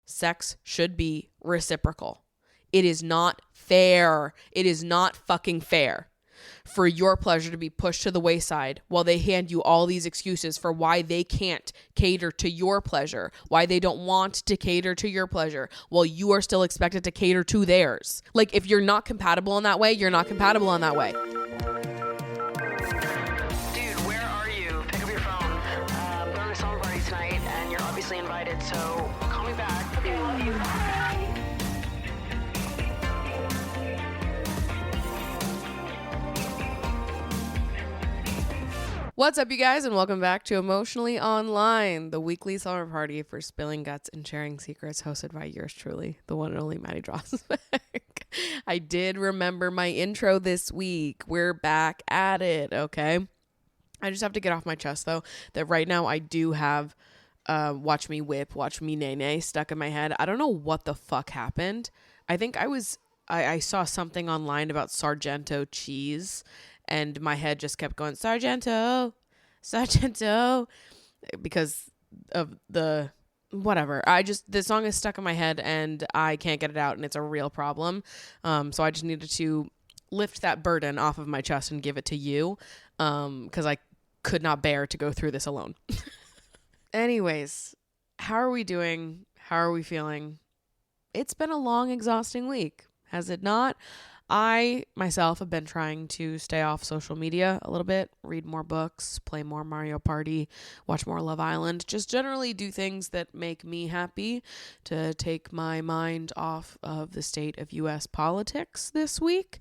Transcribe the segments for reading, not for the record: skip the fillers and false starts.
Sex should be reciprocal. It is not fair. It is not fucking fair for your pleasure to be pushed to the wayside while they hand you all these excuses for why they can't cater to your pleasure, why they don't want to cater to your pleasure, while you are still expected to cater to theirs. Like, if you're not compatible in that way, you're not compatible in that way. Dude, where are you? Pick up your phone. I'm going to a summer party tonight, and you're obviously invited, so call me back. Okay, love you. Bye. What's up, you guys, and welcome back to Emotionally Online, the weekly summer party for spilling guts and sharing secrets, hosted by yours truly, the one and only Maddie Drosbeck. I did remember my intro this week. We're back at it, okay? I just have to get off my chest, though, that right now I do have watch me whip, watch me nay-nay stuck in my head. I don't know what the fuck happened. I think I saw something online about Sargento cheese, and my head just kept going, Sargento, because of the whatever. The song is stuck in my head and I can't get it out, and it's a real problem. So I just needed to lift that burden off of my chest and give it to you, because I could not bear to go through this alone. Anyways, how are we doing? How are we feeling? It's been a long, exhausting week, has it not? I, myself, have been trying to stay off social media a little bit, read more books, play more Mario Party, watch more Love Island, just generally do things that make me happy to take my mind off of the state of U.S. politics this week.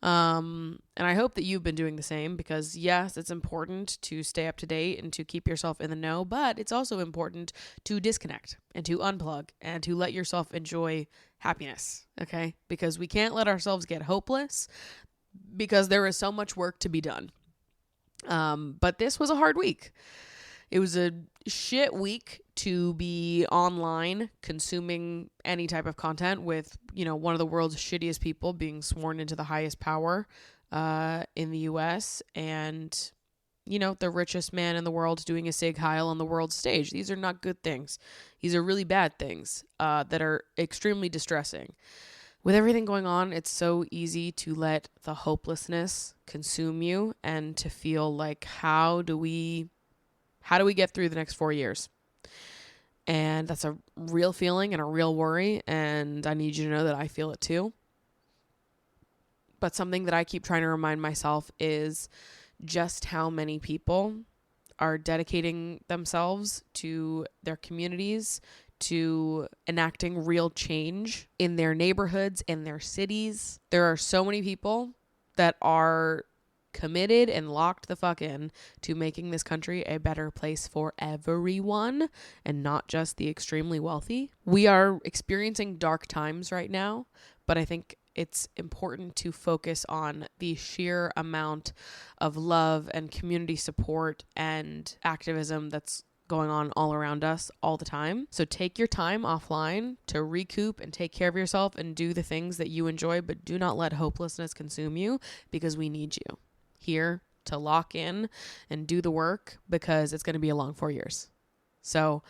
And I hope that you've been doing the same, because yes, it's important to stay up to date and to keep yourself in the know, but it's also important to disconnect and to unplug and to let yourself enjoy happiness, okay? Because we can't let ourselves get hopeless, because there is so much work to be done. But this was a hard week. It was a shit week to be online consuming any type of content with, one of the world's shittiest people being sworn into the highest power in the U.S. and, the richest man in the world doing a Sig Heil on the world stage. These are not good things. These are really bad things that are extremely distressing. With everything going on, it's so easy to let the hopelessness consume you and to feel like, how do we get through the next 4 years? And that's a real feeling and a real worry, and I need you to know that I feel it too. But something that I keep trying to remind myself is just how many people are dedicating themselves to their communities, to enacting real change in their neighborhoods, in their cities. There are so many people that are committed and locked the fuck in to making this country a better place for everyone and not just the extremely wealthy. We are experiencing dark times right now, but I think it's important to focus on the sheer amount of love and community support and activism that's going on all around us all the time. So take your time offline to recoup and take care of yourself and do the things that you enjoy, but do not let hopelessness consume you, because we need you here to lock in and do the work, because it's going to be a long 4 years. So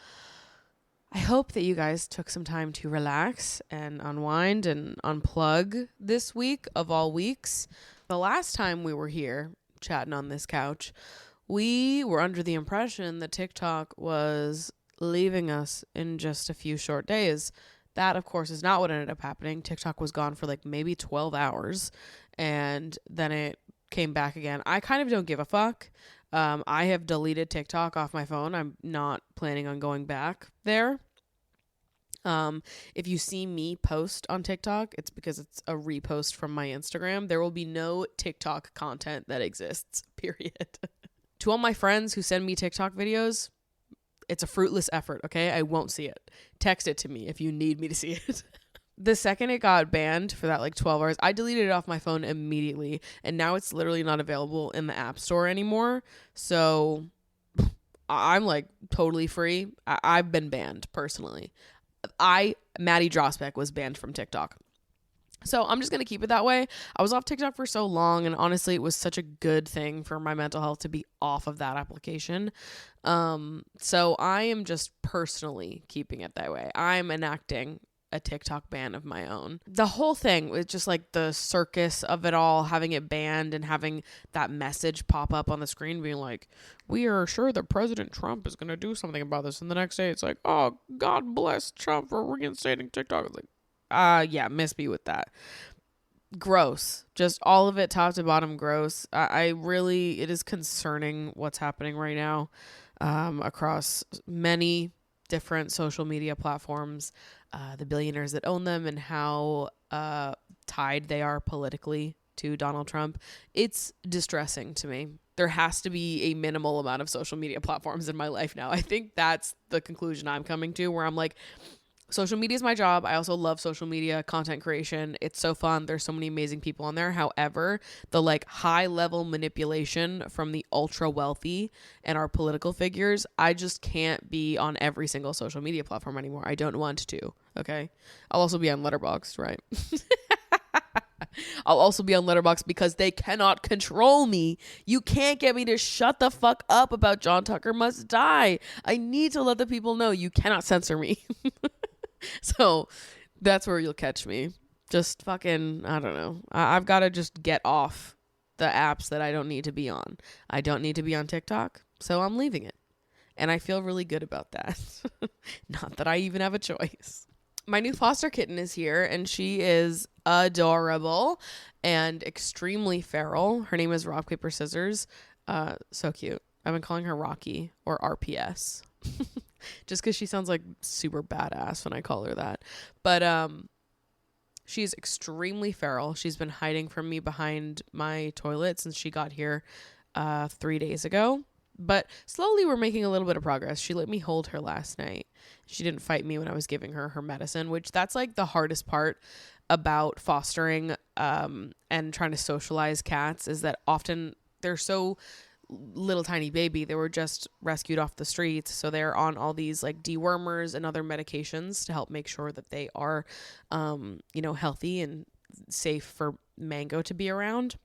I hope that you guys took some time to relax and unwind and unplug this week of all weeks. The last time we were here chatting on this couch, we were under the impression that TikTok was leaving us in just a few short days. That, of course, is not what ended up happening. TikTok was gone for like maybe 12 hours, and then it came back again. I kind of don't give a fuck. I have deleted TikTok off my phone. I'm not planning on going back there. If you see me post on TikTok, it's because it's a repost from my Instagram. There will be no TikTok content that exists, period. To all my friends who send me TikTok videos, it's a fruitless effort, okay? I won't see it. Text it to me if you need me to see it. The second it got banned for that 12 hours, I deleted it off my phone immediately. And now it's literally not available in the App Store anymore. So I'm totally free. I've been banned personally. Maddie Drosbeck was banned from TikTok. So I'm just going to keep it that way. I was off TikTok for so long, and honestly, it was such a good thing for my mental health to be off of that application. So I am just personally keeping it that way. I'm enacting a TikTok ban of my own. The whole thing was just like the circus of it all, having it banned and having that message pop up on the screen being like, we are sure that President Trump is going to do something about this. And the next day it's like, oh, God bless Trump for reinstating TikTok. It's like, yeah, miss me with that. Gross. Just all of it, top to bottom, gross. I really, it is concerning what's happening right now across many different social media platforms, the billionaires that own them, and how tied they are politically to Donald Trump. It's distressing to me. There has to be a minimal amount of social media platforms in my life now. I think that's the conclusion I'm coming to, where I'm like, social media is my job. I also love social media content creation. It's so fun. There's so many amazing people on there. However, the like high level manipulation from the ultra wealthy and our political figures, I just can't be on every single social media platform anymore. I don't want to. Okay. I'll also be on Letterboxd, right? I'll also be on Letterboxd because they cannot control me. You can't get me to shut the fuck up about John Tucker Must Die. I need to let the people know you cannot censor me. So that's where you'll catch me. Just fucking, I don't know. I've got to just get off the apps that I don't need to be on. I don't need to be on TikTok, so I'm leaving it. And I feel really good about that. Not that I even have a choice. My new foster kitten is here, and she is adorable and extremely feral. Her name is Rock, Paper, Scissors. So cute. I've been calling her Rocky or RPS. Just because she sounds like super badass when I call her that. But she's extremely feral. She's been hiding from me behind my toilet since she got here 3 days ago. But slowly we're making a little bit of progress. She let me hold her last night. She didn't fight me when I was giving her her medicine, which that's like the hardest part about fostering and trying to socialize cats, is that often they're so little tiny baby. They were just rescued off the streets, so they're on all these like dewormers and other medications to help make sure that they are healthy and safe for Mango to be around.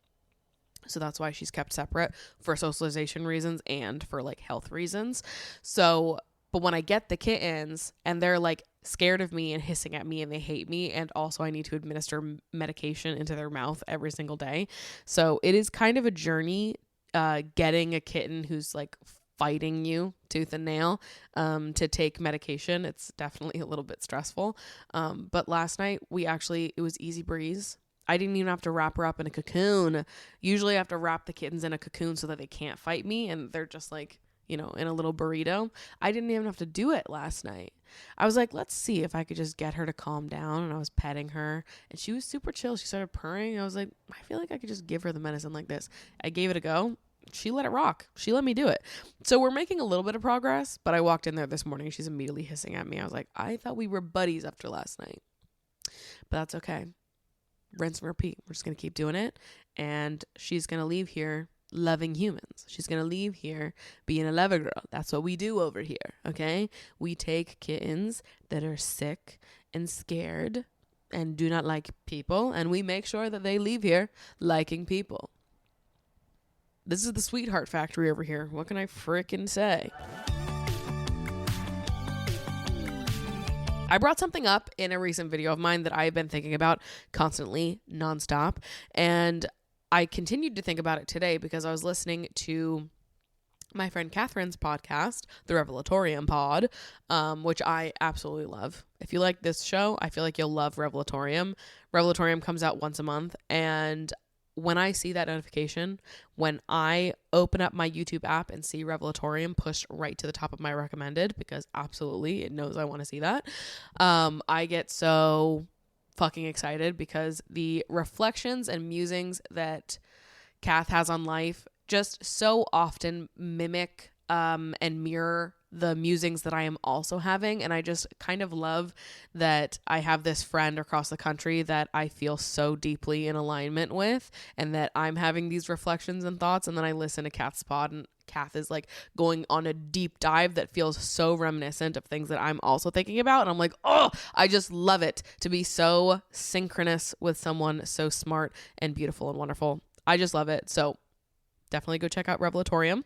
So that's why she's kept separate, for socialization reasons and for like health reasons. So but when I get the kittens and they're like scared of me and hissing at me and they hate me, and also I need to administer medication into their mouth every single day, so it is kind of a journey getting a kitten who's like fighting you tooth and nail to take medication. It's definitely a little bit stressful. But last night it was easy breeze. I didn't even have to wrap her up in a cocoon. Usually I have to wrap the kittens in a cocoon so that they can't fight me and they're just like, in a little burrito. I didn't even have to do it last night. I was like, let's see if I could just get her to calm down. And I was petting her and she was super chill. She started purring. I was like, I feel like I could just give her the medicine like this. I gave it a go. She let it rock. She let me do it. So we're making a little bit of progress, but I walked in there this morning. She's immediately hissing at me. I was like, I thought we were buddies after last night, but that's okay. Rinse and repeat. We're just going to keep doing it. And she's going to leave here loving humans. She's going to leave here being a lover girl. That's what we do over here. Okay. We take kittens that are sick and scared and do not like people, and we make sure that they leave here liking people. This is the sweetheart factory over here. What can I frickin' say? I brought something up in a recent video of mine that I've been thinking about constantly, nonstop. And I continued to think about it today because I was listening to my friend Catherine's podcast, The Revelatorium Pod, which I absolutely love. If you like this show, I feel like you'll love Revelatorium. Revelatorium comes out once a month, and when I see that notification, when I open up my YouTube app and see Revelatorium pushed right to the top of my recommended, because absolutely it knows I want to see that, I get so fucking excited because the reflections and musings that Kath has on life just so often mimic and mirror the musings that I am also having. And I just kind of love that I have this friend across the country that I feel so deeply in alignment with, and that I'm having these reflections and thoughts. And then I listen to Kath's pod, and Kath is like going on a deep dive that feels so reminiscent of things that I'm also thinking about. And I'm like, oh, I just love it to be so synchronous with someone so smart and beautiful and wonderful. I just love it. So definitely go check out Revelatorium.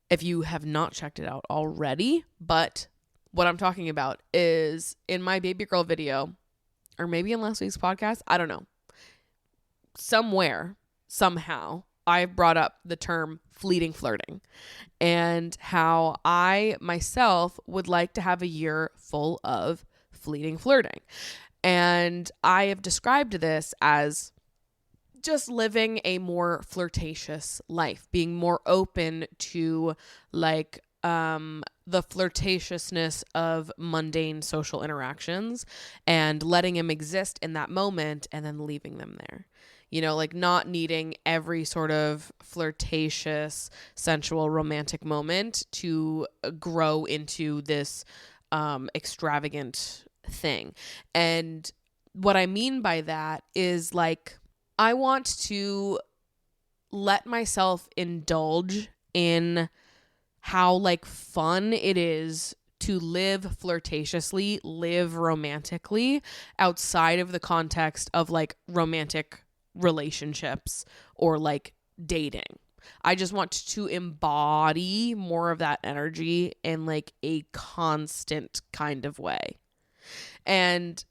If you have not checked it out already. But what I'm talking about is in my baby girl video, or maybe in last week's podcast, I don't know. Somewhere, somehow, I brought up the term fleeting flirting, and how I myself would like to have a year full of fleeting flirting. And I have described this as just living a more flirtatious life, being more open to like the flirtatiousness of mundane social interactions, and letting him exist in that moment and then leaving them there. You know, like not needing every sort of flirtatious, sensual, romantic moment to grow into this extravagant thing. And what I mean by that is like, I want to let myself indulge in how like fun it is to live flirtatiously, live romantically outside of the context of like romantic relationships or like dating. I just want to embody more of that energy in like a constant kind of way. And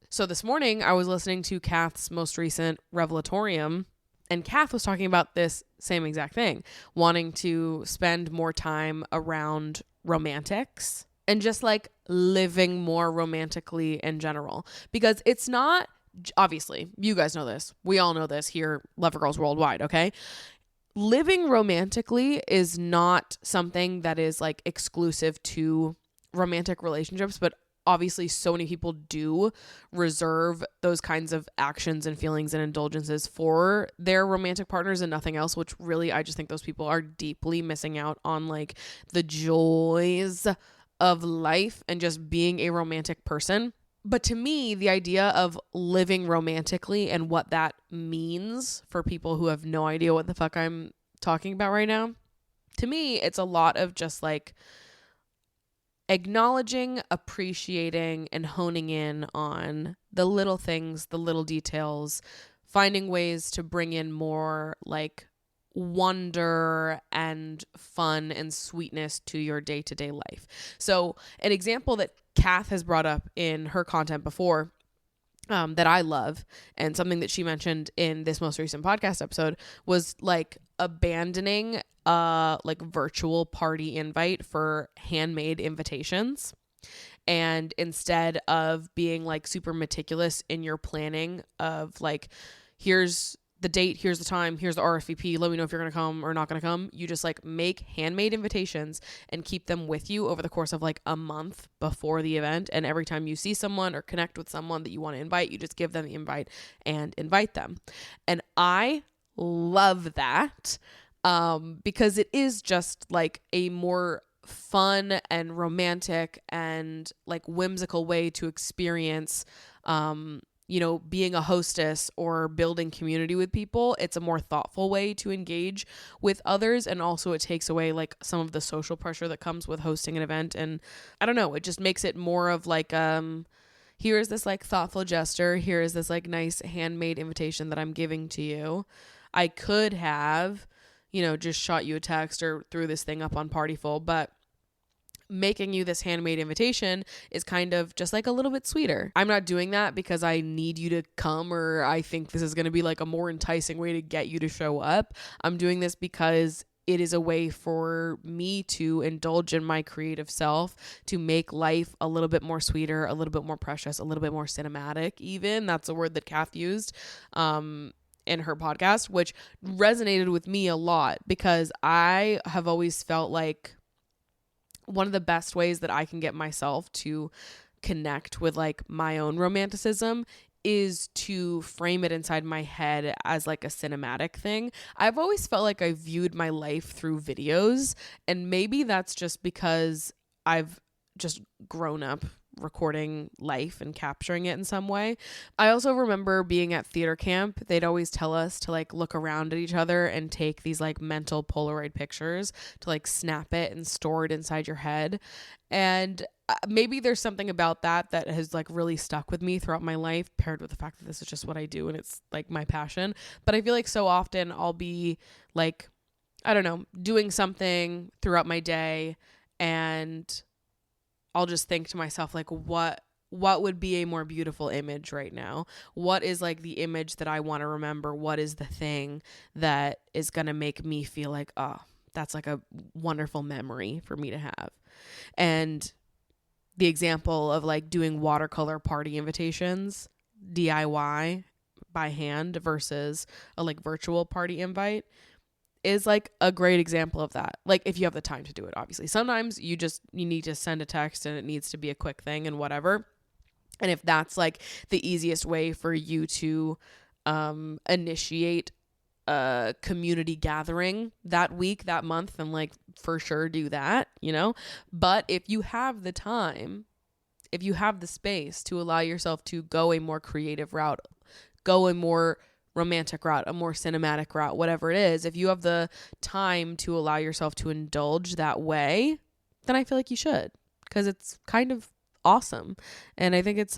so this morning I was listening to Kath's most recent Revelatorium, and Kath was talking about this same exact thing, wanting to spend more time around romantics and just like living more romantically in general, because it's not, obviously, you guys know this. We all know this here, Lover Girls Worldwide, okay? Living romantically is not something that is like exclusive to romantic relationships, but obviously so many people do reserve those kinds of actions and feelings and indulgences for their romantic partners and nothing else, which really, I just think those people are deeply missing out on like the joys of life and just being a romantic person. But to me, the idea of living romantically and what that means for people who have no idea what the fuck I'm talking about right now, to me, it's a lot of just like acknowledging, appreciating, and honing in on the little things, the little details, finding ways to bring in more like wonder and fun and sweetness to your day-to-day life. So an example that Kath has brought up in her content before, that I love, and something that she mentioned in this most recent podcast episode, was like abandoning like virtual party invite for handmade invitations. And instead of being like super meticulous in your planning of like, here's the date, here's the time, here's the RSVP, let me know if you're going to come or not going to come. You just like make handmade invitations and keep them with you over the course of like a month before the event. And every time you see someone or connect with someone that you want to invite, you just give them the invite and invite them. And I love that because it is just like a more fun and romantic and like whimsical way to experience you know, being a hostess or building community with people. It's a more thoughtful way to engage with others. And also it takes away like some of the social pressure that comes with hosting an event. And I don't know, it just makes it more of like, here is this like thoughtful gesture. Here is this like nice handmade invitation that I'm giving to you. I could have, you know, just shot you a text or threw this thing up on Partyful, but making you this handmade invitation is kind of just like a little bit sweeter. I'm not doing that because I need you to come or I think this is going to be like a more enticing way to get you to show up. I'm doing this because it is a way for me to indulge in my creative self, to make life a little bit more sweeter, a little bit more precious, a little bit more cinematic even. That's a word that Kath used in her podcast, which resonated with me a lot because I have always felt like one of the best ways that I can get myself to connect with like my own romanticism is to frame it inside my head as like a cinematic thing. I've always felt like I viewed my life through videos, and maybe that's just because I've just grown up recording life and capturing it in some way. I also remember being at theater camp. They'd always tell us to like look around at each other and take these like mental Polaroid pictures to like snap it and store it inside your head. And maybe there's something about that that has like really stuck with me throughout my life, paired with the fact that this is just what I do and it's like my passion. But I feel like so often I'll be like, I don't know, doing something throughout my day, and I'll just think to myself, like, what would be a more beautiful image right now? What is like the image that I want to remember? What is the thing that is going to make me feel like, oh, that's like a wonderful memory for me to have? And the example of like doing watercolor party invitations, DIY by hand versus a like virtual party invite, is like a great example of that. Like if you have the time to do it, obviously. Sometimes you need to send a text and it needs to be a quick thing and whatever. And if that's like the easiest way for you to initiate a community gathering that week, that month, then like for sure do that, you know? But if you have the time, if you have the space to allow yourself to go a more creative route, go a more romantic route, a more cinematic route, whatever it is, if you have the time to allow yourself to indulge that way, then I feel like you should, because it's kind of awesome. And I think it's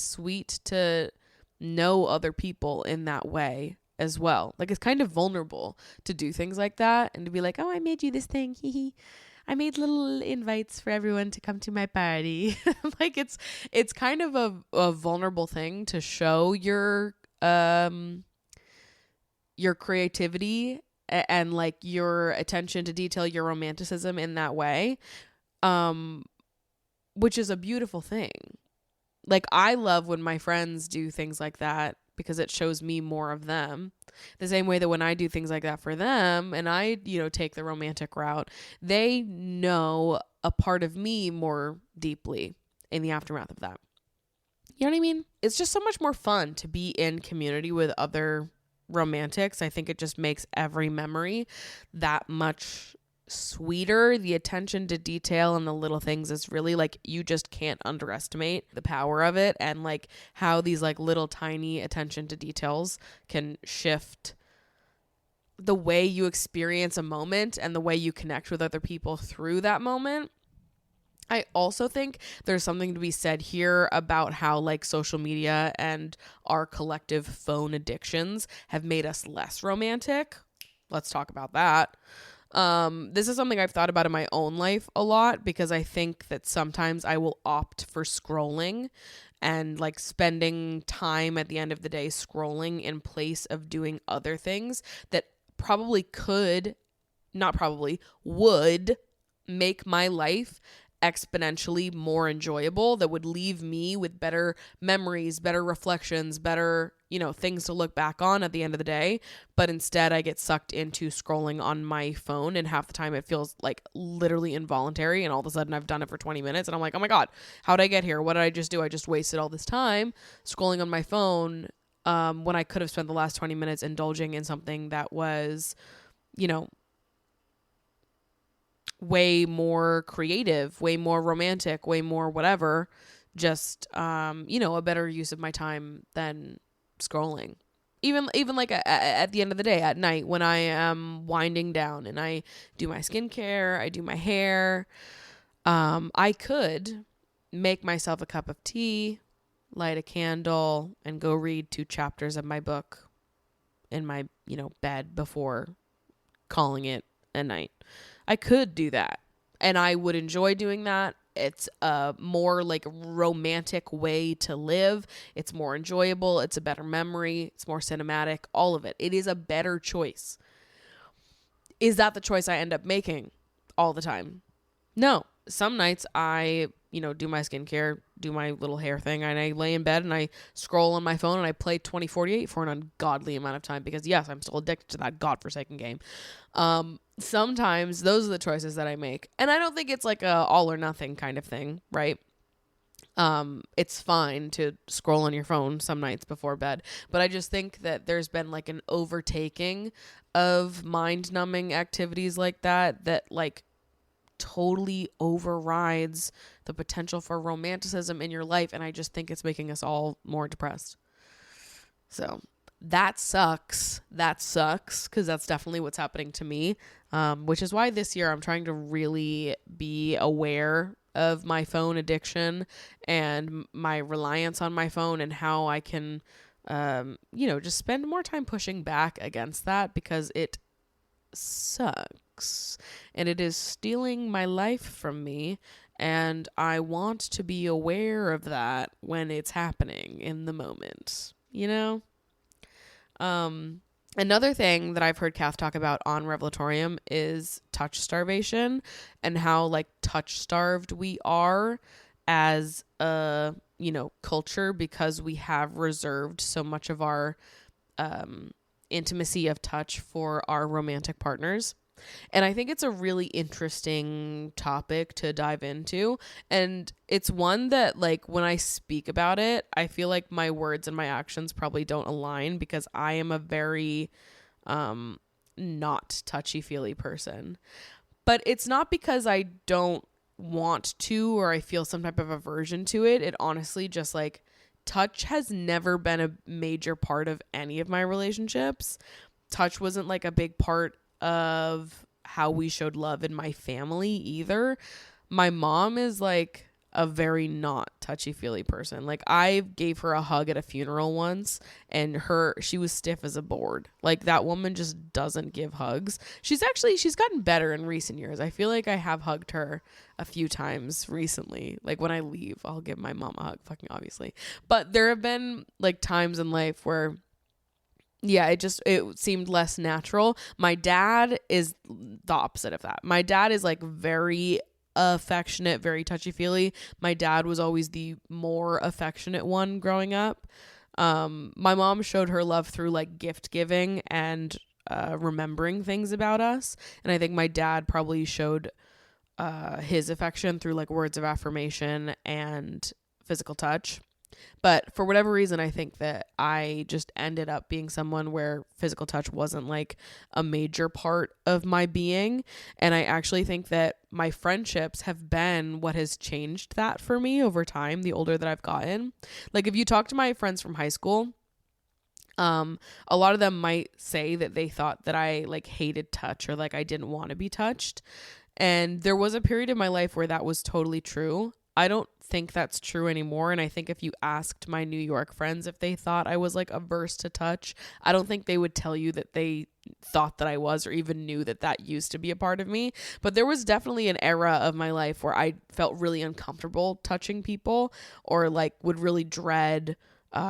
sweet to know other people in that way as well. Like it's kind of vulnerable to do things like that and to be like, oh, I made you this thing. I made little invites for everyone to come to my party. Like it's kind of a vulnerable thing to show your creativity and like your attention to detail, your romanticism in that way, which is a beautiful thing. Like I love when my friends do things like that because it shows me more of them. The same way that when I do things like that for them and I, take the romantic route, they know a part of me more deeply in the aftermath of that. You know what I mean? It's just so much more fun to be in community with other romantics. I think it just makes every memory that much sweeter. The attention to detail and the little things is really like, you just can't underestimate the power of it, and like how these like little tiny attention to details can shift the way you experience a moment and the way you connect with other people through that moment. I also think there's something to be said here about how like social media and our collective phone addictions have made us less romantic. Let's talk about that. This is something I've thought about in my own life a lot, because I think that sometimes I will opt for scrolling and like spending time at the end of the day scrolling in place of doing other things that would make my life exponentially more enjoyable, that would leave me with better memories, better reflections, better, things to look back on at the end of the day. But instead I get sucked into scrolling on my phone, and half the time it feels like literally involuntary, and all of a sudden I've done it for 20 minutes and I'm like, oh my God, how did I get here? What did I just do? I just wasted all this time scrolling on my phone, when I could have spent the last 20 minutes indulging in something that was, way more creative, way more romantic, way more whatever, just, a better use of my time than scrolling. Even like at the end of the day, at night, when I am winding down and I do my skincare, I do my hair, I could make myself a cup of tea, light a candle, and go read 2 chapters of my book in my, bed before calling it a night. I could do that, and I would enjoy doing that. It's a more like romantic way to live. It's more enjoyable. It's a better memory. It's more cinematic, all of it. It is a better choice. Is that the choice I end up making all the time? No. Some nights I, do my skincare, do my little hair thing, and I lay in bed and I scroll on my phone and I play 2048 for an ungodly amount of time, because yes, I'm still addicted to that godforsaken game. Sometimes those are the choices that I make, and I don't think it's like a all or nothing kind of thing, right? It's fine to scroll on your phone some nights before bed, but I just think that there's been like an overtaking of mind numbing activities like that like totally overrides the potential for romanticism in your life, and I just think it's making us all more depressed. So that sucks. That sucks, because that's definitely what's happening to me, which is why this year I'm trying to really be aware of my phone addiction and my reliance on my phone, and how I can, just spend more time pushing back against that, because it sucks and it is stealing my life from me, and I want to be aware of that when it's happening in the moment, Another thing that I've heard Kath talk about on Revelatorium is touch starvation, and how like touch starved we are as a culture, because we have reserved so much of our intimacy of touch for our romantic partners. And I think it's a really interesting topic to dive into. And it's one that, like, when I speak about it, I feel like my words and my actions probably don't align, because I am a very not touchy-feely person. But it's not because I don't want to, or I feel some type of aversion to it. It honestly just, like, touch has never been a major part of any of my relationships. Touch wasn't like a big part of how we showed love in my family either. My mom is like a very not touchy-feely person. Like, I gave her a hug at a funeral once, and she was stiff as a board. Like, that woman just doesn't give hugs. She's gotten better in recent years. I feel like I have hugged her a few times recently. Like, when I leave, I'll give my mom a hug, fucking obviously. But there have been like times in life where, yeah, it seemed less natural. My dad is the opposite of that. My dad is like very affectionate, very touchy-feely. My dad was always the more affectionate one growing up. My mom showed her love through like gift giving and remembering things about us. And I think my dad probably showed his affection through like words of affirmation and physical touch. But for whatever reason, I think that I just ended up being someone where physical touch wasn't like a major part of my being. And I actually think that my friendships have been what has changed that for me over time, the older that I've gotten. Like, if you talk to my friends from high school, a lot of them might say that they thought that I like hated touch, or like I didn't want to be touched. And there was a period in my life where that was totally true. I don't think that's true anymore. And I think if you asked my New York friends if they thought I was like averse to touch, I don't think they would tell you that they thought that I was, or even knew that that used to be a part of me. But there was definitely an era of my life where I felt really uncomfortable touching people, or like would really dread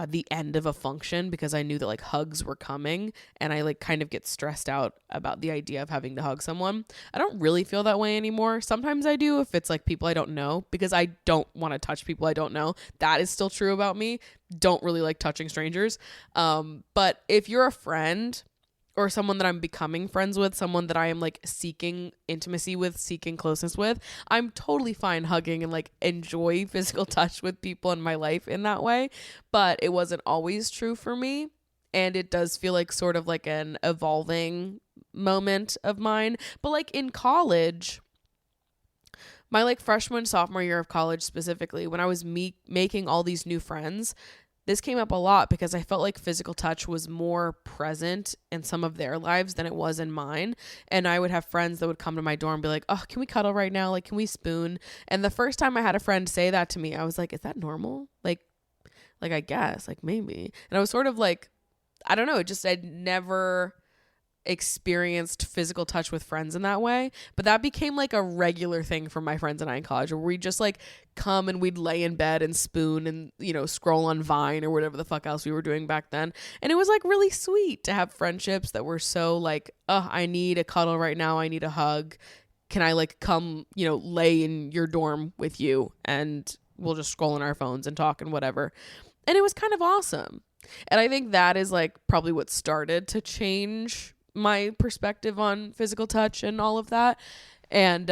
the end of a function, because I knew that like hugs were coming, and I like kind of get stressed out about the idea of having to hug someone. I don't really feel that way anymore. Sometimes I do, if it's like people I don't know, because I don't want to touch people I don't know. That is still true about me. Don't really like touching strangers. But if you're a friend, or someone that I'm becoming friends with, someone that I am like seeking intimacy with, seeking closeness with, I'm totally fine hugging and like enjoy physical touch with people in my life in that way. But it wasn't always true for me. And it does feel like sort of like an evolving moment of mine. But like in college, my like freshman, sophomore year of college specifically, when I was making all these new friends, this came up a lot, because I felt like physical touch was more present in some of their lives than it was in mine. And I would have friends that would come to my door and be like, oh, can we cuddle right now? Like, can we spoon? And the first time I had a friend say that to me, I was like, is that normal? Like I guess, like maybe. And I was sort of like, I don't know, I'd never experienced physical touch with friends in that way, but that became like a regular thing for my friends and I in college, where we just like come and we'd lay in bed and spoon and scroll on Vine or whatever the fuck else we were doing back then. And it was like really sweet to have friendships that were so like, oh, I need a cuddle right now, I need a hug, can I like come lay in your dorm with you, and we'll just scroll on our phones and talk and whatever. And it was kind of awesome. And I think that is like probably what started to change my perspective on physical touch and all of that. And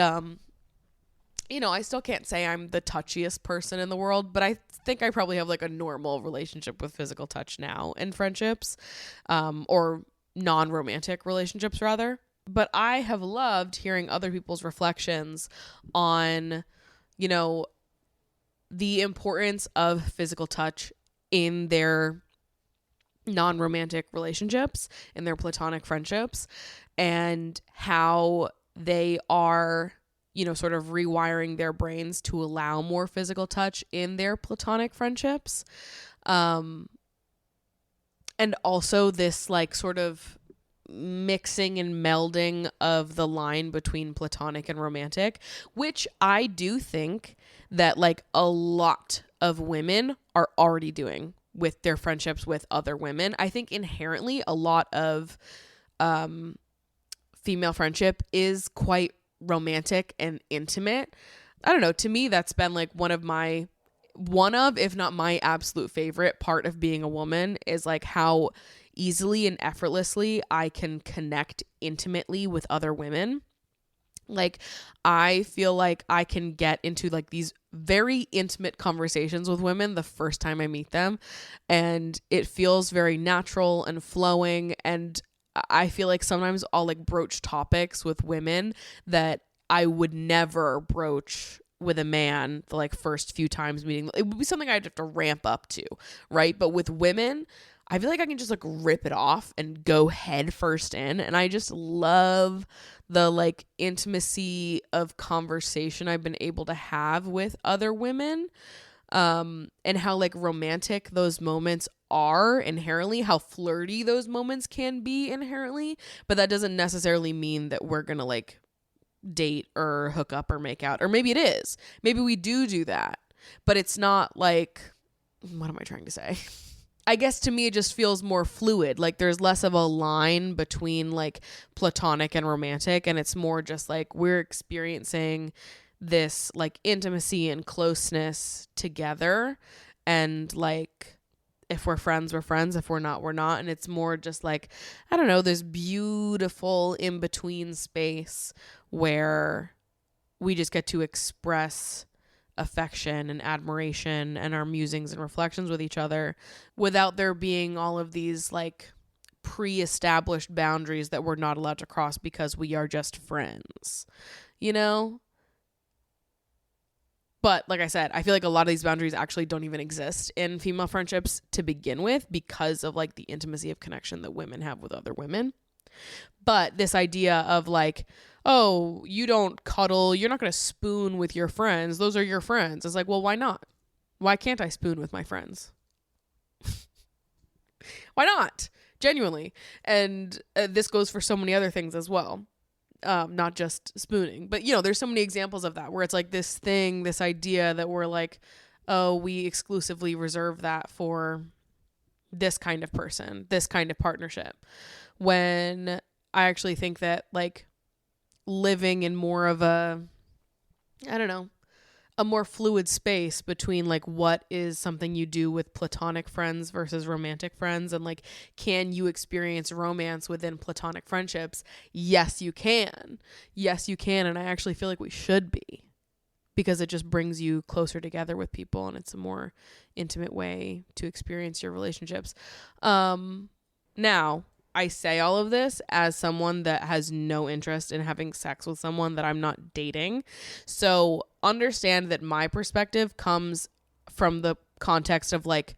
I still can't say I'm the touchiest person in the world, but I think I probably have like a normal relationship with physical touch now in friendships, or non-romantic relationships rather. But I have loved hearing other people's reflections on, you know, the importance of physical touch in their non-romantic relationships, in their platonic friendships, and how they are, sort of rewiring their brains to allow more physical touch in their platonic friendships. And also this like sort of mixing and melding of the line between platonic and romantic, which I do think that like a lot of women are already doing with their friendships with other women. I think inherently a lot of female friendship is quite romantic and intimate. I don't know. To me, that's been like one of, if not my absolute favorite part of being a woman, is like how easily and effortlessly I can connect intimately with other women. Like, I feel like I can get into like these very intimate conversations with women the first time I meet them, and it feels very natural and flowing. And I feel like sometimes I'll like broach topics with women that I would never broach with a man the like first few times meeting. It would be something I'd have to ramp up to, right? But with women, I feel like I can just like rip it off and go head first in. And I just love the like intimacy of conversation I've been able to have with other women, and how like romantic those moments are inherently, how flirty those moments can be inherently. But that doesn't necessarily mean that we're gonna like date or hook up or make out. Or maybe it is. Maybe we do that. But it's not like, what am I trying to say? I guess to me it just feels more fluid. Like there's less of a line between like platonic and romantic, and it's more just like we're experiencing this like intimacy and closeness together, and like if we're friends, we're friends. If we're not, we're not. And it's more just like, I don't know, this beautiful in-between space where we just get to express affection and admiration and our musings and reflections with each other without there being all of these like pre-established boundaries that we're not allowed to cross because we are just friends, But like I said, I feel like a lot of these boundaries actually don't even exist in female friendships to begin with because of like the intimacy of connection that women have with other women. But this idea of like, oh, you don't cuddle, you're not going to spoon with your friends, those are your friends. It's like, well, why not? Why can't I spoon with my friends? Why not? Genuinely. And this goes for so many other things as well. Not just spooning, but there's so many examples of that where it's like this thing, this idea that we're like, oh, we exclusively reserve that for this kind of person, this kind of partnership. When I actually think that like living in more of a, I don't know, a more fluid space between like what is something you do with platonic friends versus romantic friends, and like, can you experience romance within platonic friendships? Yes, you can. Yes, you can. And I actually feel like we should be, because it just brings you closer together with people, and it's a more intimate way to experience your relationships. Now, I say all of this as someone that has no interest in having sex with someone that I'm not dating. So understand that my perspective comes from the context of like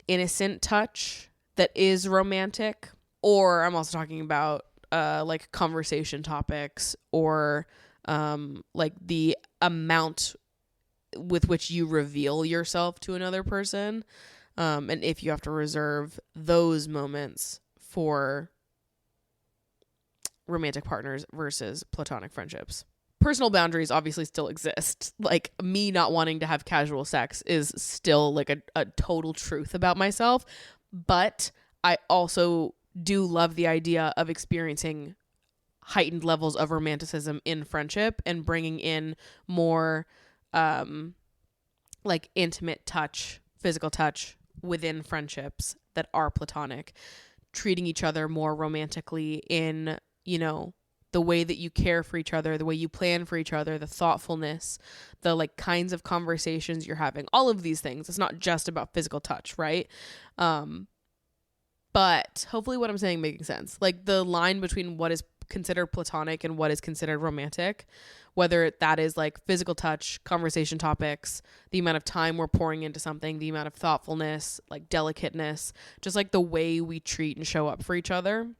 innocent touch that is romantic, or I'm also talking about like conversation topics, or like the amount with which you reveal yourself to another person, and if you have to reserve those moments for romantic partners versus platonic friendships. Personal boundaries obviously still exist. Like, me not wanting to have casual sex is still like a total truth about myself. But I also do love the idea of experiencing heightened levels of romanticism in friendship and bringing in more like intimate touch, physical touch within friendships that are platonic, treating each other more romantically in, the way that you care for each other, the way you plan for each other, the thoughtfulness, the like kinds of conversations you're having, all of these things. It's not just about physical touch, right? But hopefully what I'm saying making sense. Like the line between what is considered platonic and what is considered romantic, whether that is like physical touch, conversation topics, the amount of time we're pouring into something, the amount of thoughtfulness, like delicateness, just like the way we treat and show up for each other.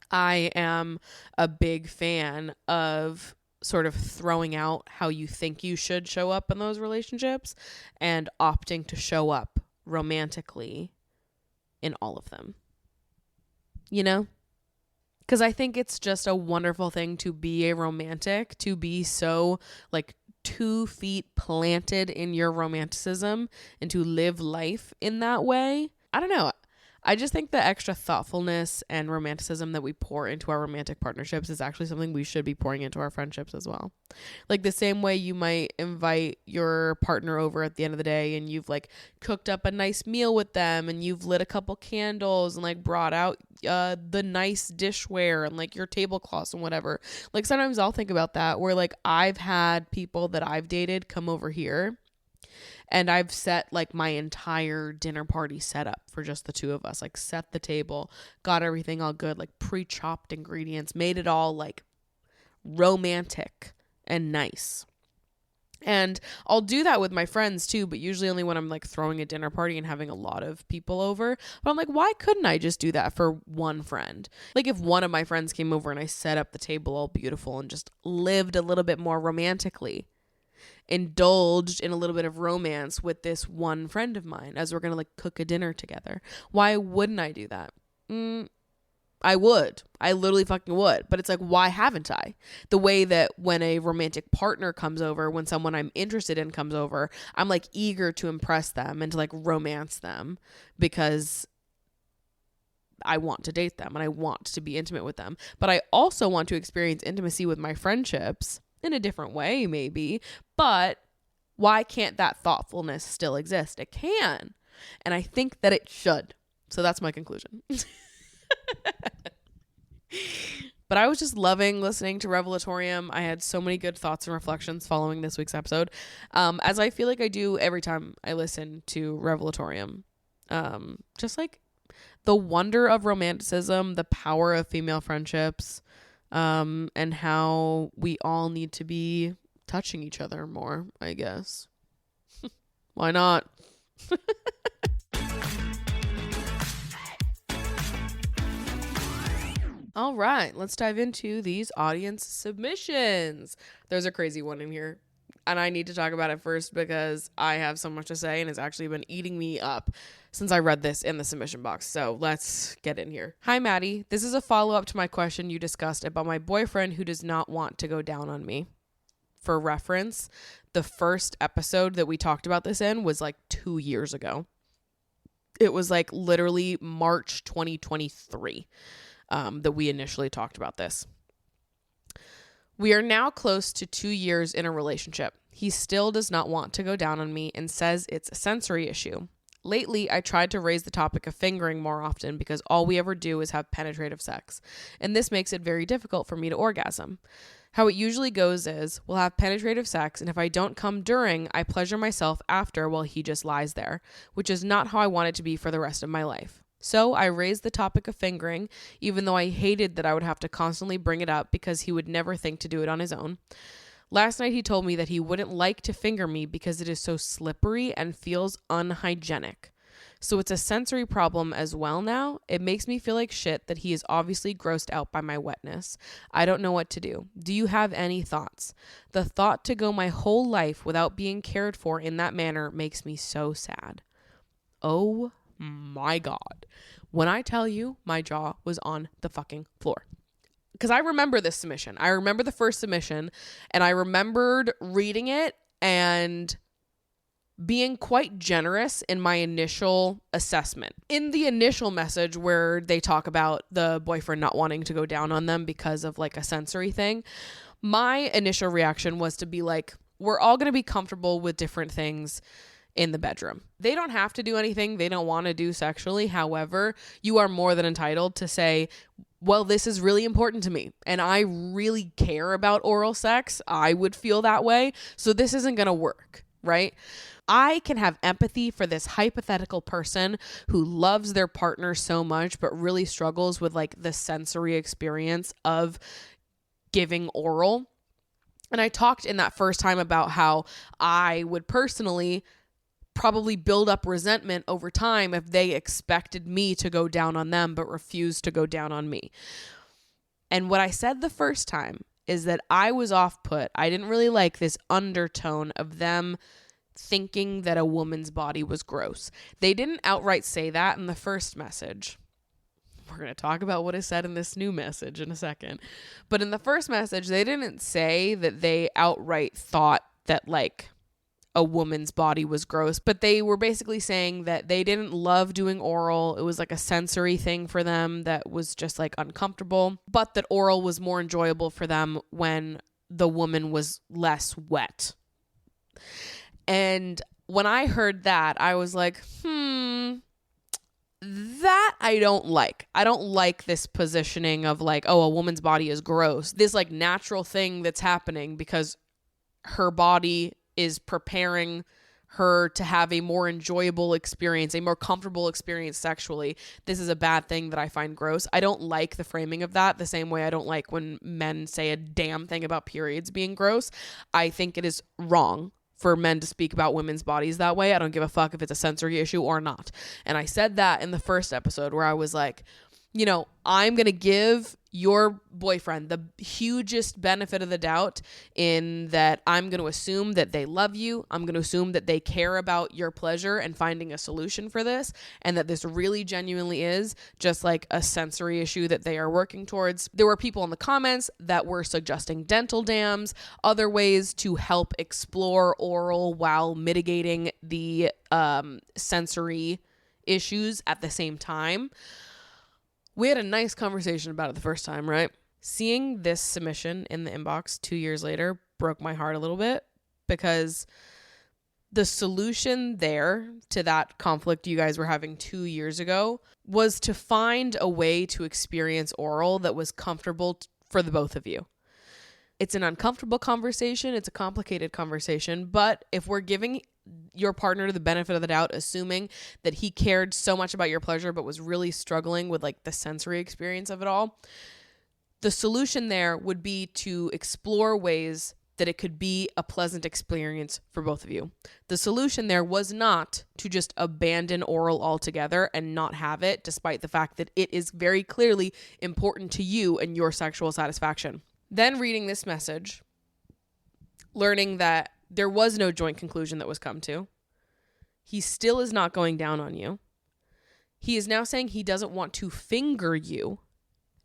I am a big fan of sort of throwing out how you think you should show up in those relationships and opting to show up romantically in all of them. You know? Because I think it's just a wonderful thing to be a romantic, to be so like 2 feet planted in your romanticism and to live life in that way. I don't know. I just think the extra thoughtfulness and romanticism that we pour into our romantic partnerships is actually something we should be pouring into our friendships as well. Like the same way you might invite your partner over at the end of the day and you've like cooked up a nice meal with them and you've lit a couple candles and like brought out the nice dishware and like your tablecloths and whatever. Like sometimes I'll think about that where like I've had people that I've dated come over here and I've set like my entire dinner party set up for just the 2 of us, like set the table, got everything all good, like pre-chopped ingredients, made it all like romantic and nice. And I'll do that with my friends too, but usually only when I'm like throwing a dinner party and having a lot of people over. But I'm like, why couldn't I just do that for one friend? Like if one of my friends came over and I set up the table all beautiful and just lived a little bit more romantically, indulged in a little bit of romance with this one friend of mine as we're going to like cook a dinner together. Why wouldn't I do that? I would. I literally fucking would. But it's like, why haven't I? The way that when a romantic partner comes over, when someone I'm interested in comes over, I'm like eager to impress them and to like romance them because I want to date them and I want to be intimate with them. But I also want to experience intimacy with my friendships in a different way, maybe. But why can't that thoughtfulness still exist? It can. And I think that it should. So that's my conclusion. But I was just loving listening to Revelatorium. I had so many good thoughts and reflections following this week's episode, as I feel like I do every time I listen to Revelatorium. Just like the wonder of romanticism, the power of female friendships, and how we all need to be touching each other more, I guess. Why not? All right, let's dive into these audience submissions. There's a crazy one in here, and I need to talk about it first because I have so much to say, and it's actually been eating me up since I read this in the submission box. So let's get in here. Hi, Maddie. This is a follow-up to my question you discussed about my boyfriend who does not want to go down on me. For reference, the first episode that we talked about this in was like 2 years ago. It was like literally March 2023 that we initially talked about this. We are now close to 2 years in a relationship. He still does not want to go down on me and says it's a sensory issue. Lately, I tried to raise the topic of fingering more often because all we ever do is have penetrative sex, and this makes it very difficult for me to orgasm. How it usually goes is, we'll have penetrative sex, and if I don't come during, I pleasure myself after while he just lies there, which is not how I want it to be for the rest of my life. So I raised the topic of fingering, even though I hated that I would have to constantly bring it up because he would never think to do it on his own. Last night he told me that he wouldn't like to finger me because it is so slippery and feels unhygienic. So it's a sensory problem as well now. It makes me feel like shit that he is obviously grossed out by my wetness. I don't know what to do. Do you have any thoughts? The thought to go my whole life without being cared for in that manner makes me so sad. Oh my God. When I tell you, my jaw was on the fucking floor. Because I remember this submission. I remember the first submission, and I remembered reading it and being quite generous in my initial assessment. In the initial message where they talk about the boyfriend not wanting to go down on them because of like a sensory thing, my initial reaction was to be like, we're all going to be comfortable with different things in the bedroom. They don't have to do anything they don't want to do sexually. However, you are more than entitled to say, well, this is really important to me and I really care about oral sex, I would feel that way. So this isn't going to work, right? I can have empathy for this hypothetical person who loves their partner so much, but really struggles with like the sensory experience of giving oral. And I talked in that first time about how I would personally probably build up resentment over time if they expected me to go down on them but refused to go down on me. And what I said the first time is that I was off put. I didn't really like this undertone of them thinking that a woman's body was gross. They didn't outright say that in the first message. We're going to talk about what is said in this new message in a second. But in the first message, they didn't say that they outright thought that like a woman's body was gross, but they were basically saying that they didn't love doing oral. It was like a sensory thing for them that was just like uncomfortable, but that oral was more enjoyable for them when the woman was less wet. And when I heard that, I was like, that I don't like. I don't like this positioning of like, oh, a woman's body is gross. This like natural thing that's happening because her body is preparing her to have a more enjoyable experience, a more comfortable experience sexually. This is a bad thing that I find gross. I don't like the framing of that the same way I don't like when men say a damn thing about periods being gross. I think it is wrong for men to speak about women's bodies that way. I don't give a fuck if it's a sensory issue or not. And I said that in the first episode where I was like, you know, I'm going to give your boyfriend the hugest benefit of the doubt in that I'm going to assume that they love you. I'm going to assume that they care about your pleasure and finding a solution for this, and that this really genuinely is just like a sensory issue that they are working towards. There were people in the comments that were suggesting dental dams, other ways to help explore oral while mitigating the sensory issues at the same time. We had a nice conversation about it the first time, right? Seeing this submission in the inbox 2 years later broke my heart a little bit, because the solution there to that conflict you guys were having 2 years ago was to find a way to experience oral that was comfortable for the both of you. It's an uncomfortable conversation. It's a complicated conversation. But if we're giving your partner the benefit of the doubt, assuming that he cared so much about your pleasure but was really struggling with like the sensory experience of it all, the solution there would be to explore ways that it could be a pleasant experience for both of you. The solution there was not to just abandon oral altogether and not have it, despite the fact that it is very clearly important to you and your sexual satisfaction. Then reading this message, learning that there was no joint conclusion that was come to. He still is not going down on you. He is now saying he doesn't want to finger you.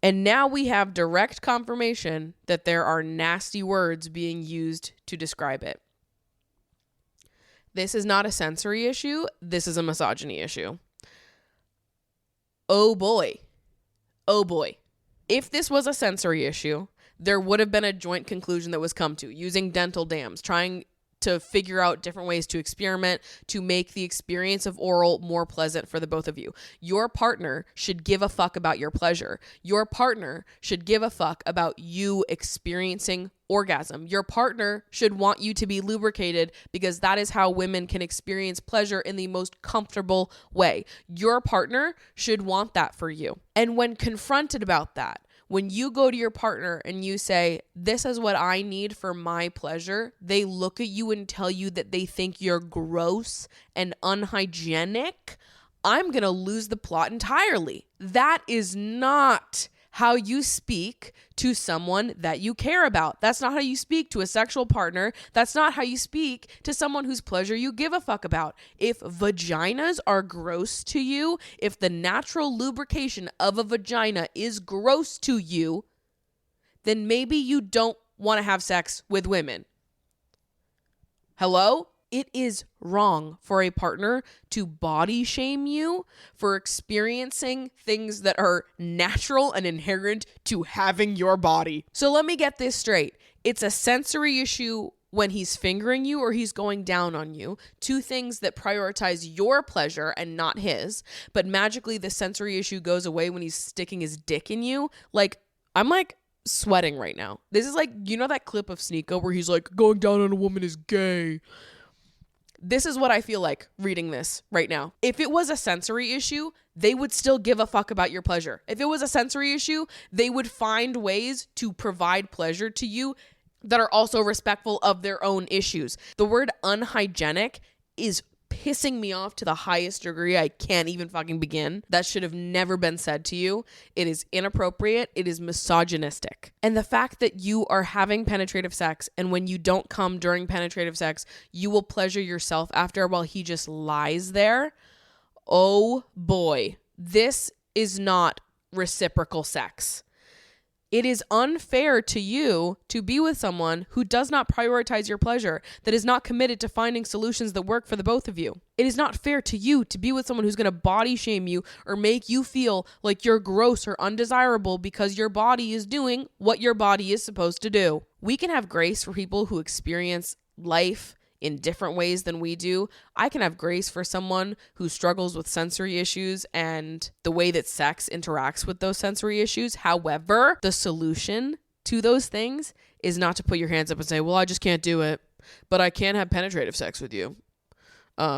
And now we have direct confirmation that there are nasty words being used to describe it. This is not a sensory issue. This is a misogyny issue. Oh boy. Oh boy. If this was a sensory issue, there would have been a joint conclusion that was come to, using dental dams, trying to figure out different ways to experiment to make the experience of oral more pleasant for the both of you. Your partner should give a fuck about your pleasure. Your partner should give a fuck about you experiencing orgasm. Your partner should want you to be lubricated, because that is how women can experience pleasure in the most comfortable way. Your partner should want that for you. And when confronted about that, when you go to your partner and you say, this is what I need for my pleasure, they look at you and tell you that they think you're gross and unhygienic, I'm going to lose the plot entirely. That is not how you speak to someone that you care about. That's not how you speak to a sexual partner. That's not how you speak to someone whose pleasure you give a fuck about. If vaginas are gross to you, if the natural lubrication of a vagina is gross to you, then maybe you don't want to have sex with women. Hello? It is wrong for a partner to body shame you for experiencing things that are natural and inherent to having your body. So let me get this straight. It's a sensory issue when he's fingering you or he's going down on you, two things that prioritize your pleasure and not his, but magically the sensory issue goes away when he's sticking his dick in you. Like, I'm like sweating right now. This is like, you know that clip of Sneeko where he's like, going down on a woman is gay. This is what I feel like reading this right now. If it was a sensory issue, they would still give a fuck about your pleasure. If it was a sensory issue, they would find ways to provide pleasure to you that are also respectful of their own issues. The word unhygienic is pissing me off to the highest degree. I can't even fucking begin. That should have never been said to you. It is inappropriate. It is misogynistic. And the fact that you are having penetrative sex, and when you don't come during penetrative sex, you will pleasure yourself after while he just lies there. Oh boy, this is not reciprocal sex. It is unfair to you to be with someone who does not prioritize your pleasure, that is not committed to finding solutions that work for the both of you. It is not fair to you to be with someone who's going to body shame you or make you feel like you're gross or undesirable because your body is doing what your body is supposed to do. We can have grace for people who experience life in different ways than we do. I can have grace for someone who struggles with sensory issues and the way that sex interacts with those sensory issues. However, the solution to those things is not to put your hands up and say, well, I just can't do it, but I can have penetrative sex with you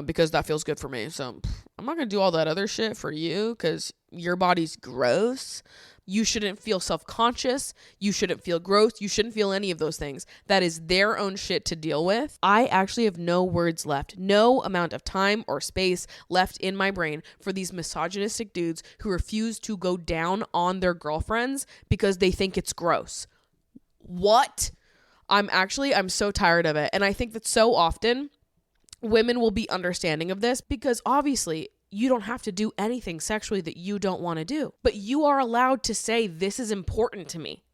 because that feels good for me. So I'm not going to do all that other shit for you because your body's gross. You shouldn't feel self-conscious. You shouldn't feel gross. You shouldn't feel any of those things. That is their own shit to deal with. I actually have no words left, no amount of time or space left in my brain for these misogynistic dudes who refuse to go down on their girlfriends because they think it's gross. What? I'm so tired of it. And I think that so often women will be understanding of this because obviously you don't have to do anything sexually that you don't want to do. But you are allowed to say, this is important to me.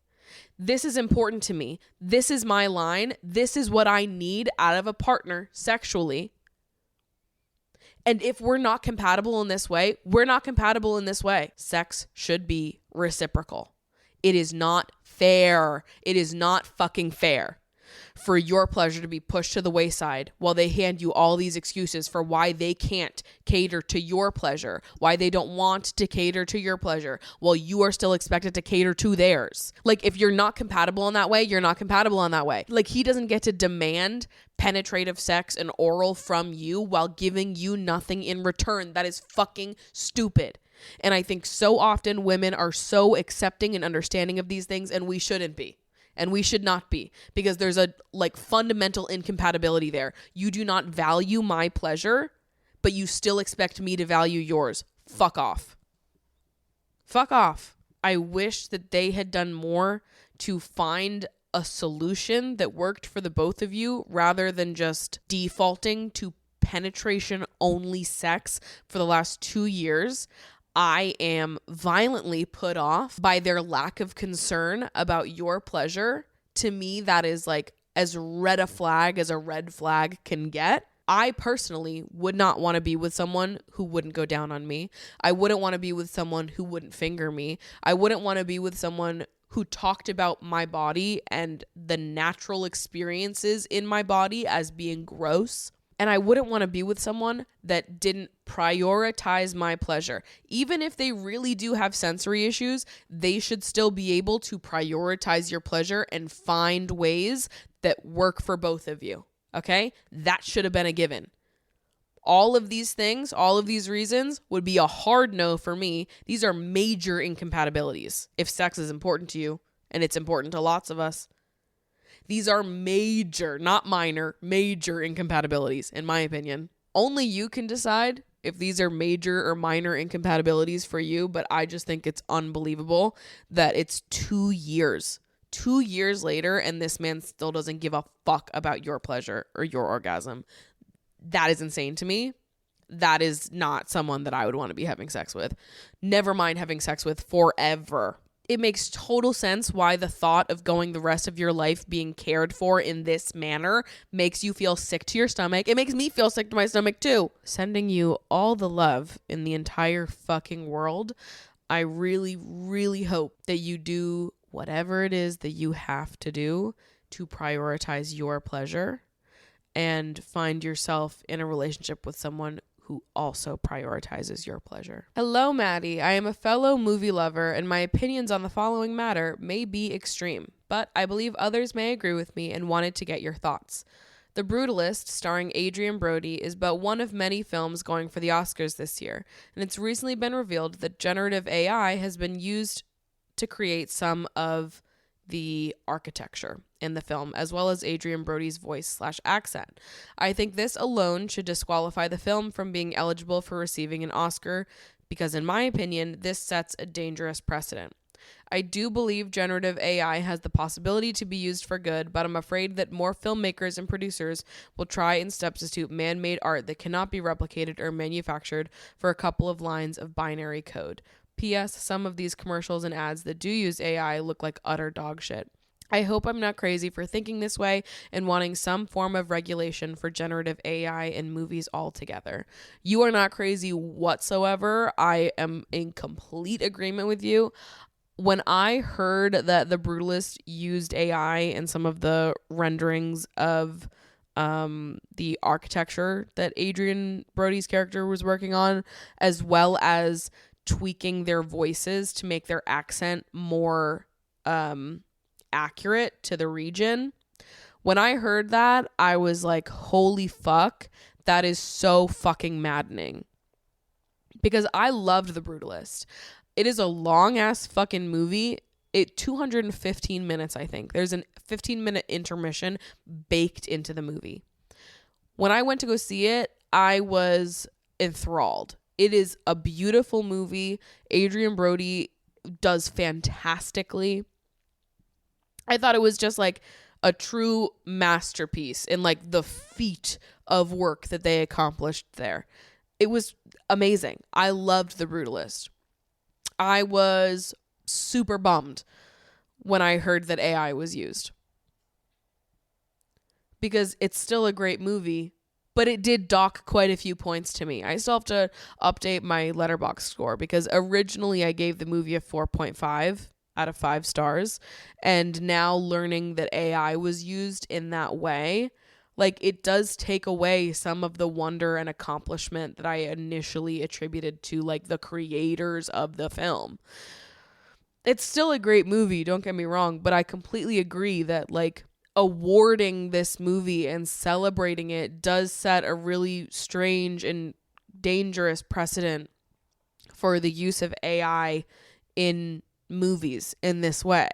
This is important to me. This is my line. This is what I need out of a partner sexually. And if we're not compatible in this way, we're not compatible in this way. Sex should be reciprocal. It is not fair. It is not fucking fair for your pleasure to be pushed to the wayside while they hand you all these excuses for why they can't cater to your pleasure, why they don't want to cater to your pleasure, while you are still expected to cater to theirs. Like, if you're not compatible in that way, you're not compatible in that way. Like, he doesn't get to demand penetrative sex and oral from you while giving you nothing in return. That is fucking stupid. And I think so often women are so accepting and understanding of these things, and we shouldn't be. And we should not be, because there's a fundamental incompatibility there. You do not value my pleasure, but you still expect me to value yours. Fuck off. Fuck off. I wish that they had done more to find a solution that worked for the both of you rather than just defaulting to penetration only sex for the last 2 years. I am violently put off by their lack of concern about your pleasure. To me, that is like as red a flag as a red flag can get. I personally would not want to be with someone who wouldn't go down on me. I wouldn't want to be with someone who wouldn't finger me. I wouldn't want to be with someone who talked about my body and the natural experiences in my body as being gross. And I wouldn't want to be with someone that didn't prioritize my pleasure. Even if they really do have sensory issues, they should still be able to prioritize your pleasure and find ways that work for both of you. Okay? That should have been a given. All of these things, all of these reasons would be a hard no for me. These are major incompatibilities if sex is important to you, and it's important to lots of us. These are major, not minor, major incompatibilities, in my opinion. Only you can decide if these are major or minor incompatibilities for you, but I just think it's unbelievable that it's 2 years. 2 years later, and this man still doesn't give a fuck about your pleasure or your orgasm. That is insane to me. That is not someone that I would want to be having sex with. Never mind having sex with forever. It makes total sense why the thought of going the rest of your life being cared for in this manner makes you feel sick to your stomach. It makes me feel sick to my stomach too. Sending you all the love in the entire fucking world. I really, really hope that you do whatever it is that you have to do to prioritize your pleasure and find yourself in a relationship with someone who also prioritizes your pleasure. Hello, Maddie. I am a fellow movie lover, and my opinions on the following matter may be extreme, but I believe others may agree with me and wanted to get your thoughts. The Brutalist, starring Adrien Brody, is but one of many films going for the Oscars this year, and it's recently been revealed that generative AI has been used to create some of the architecture in the film, as well as Adrien Brody's voice/accent. I think this alone should disqualify the film from being eligible for receiving an Oscar because, in my opinion, this sets a dangerous precedent. I do believe generative AI has the possibility to be used for good, but I'm afraid that more filmmakers and producers will try and substitute man-made art that cannot be replicated or manufactured for a couple of lines of binary code. P.S. Some of these commercials and ads that do use AI look like utter dog shit. I hope I'm not crazy for thinking this way and wanting some form of regulation for generative AI in movies altogether. You are not crazy whatsoever. I am in complete agreement with you. When I heard that The Brutalist used AI in some of the renderings of the architecture that Adrien Brody's character was working on, as well as tweaking their voices to make their accent more accurate to the region. When I heard that, I was like, holy fuck, that is so fucking maddening. Because I loved The Brutalist. It is a long ass fucking movie. 215 minutes, I think. There's a 15-minute intermission baked into the movie. When I went to go see it, I was enthralled. It is a beautiful movie. Adrien Brody does fantastically. I thought it was just like a true masterpiece in like the feat of work that they accomplished there. It was amazing. I loved The Brutalist. I was super bummed when I heard that AI was used, because it's still a great movie, but it did dock quite a few points to me. I still have to update my Letterboxd score, because originally I gave the movie a 4.5 out of 5 stars, and now learning that AI was used in that way, like, it does take away some of the wonder and accomplishment that I initially attributed to, like, the creators of the film. It's still a great movie, don't get me wrong, but I completely agree that, like, awarding this movie and celebrating it does set a really strange and dangerous precedent for the use of AI in movies in this way.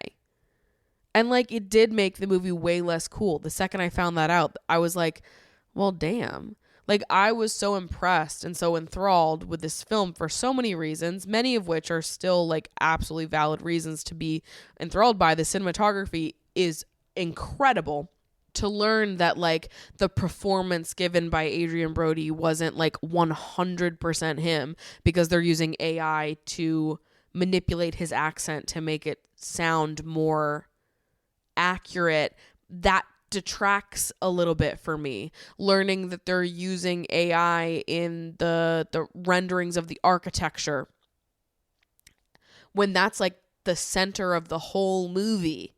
And, like, it did make the movie way less cool. The second I found that out, I was like, well, damn. Like, I was so impressed and so enthralled with this film for so many reasons, many of which are still, like, absolutely valid reasons to be enthralled by. The cinematography is incredible. To learn that, like, the performance given by Adrien Brody wasn't, like, 100% him, because they're using AI to manipulate his accent to make it sound more accurate, that detracts a little bit for me. Learning that they're using AI in the renderings of the architecture, when that's like the center of the whole movie,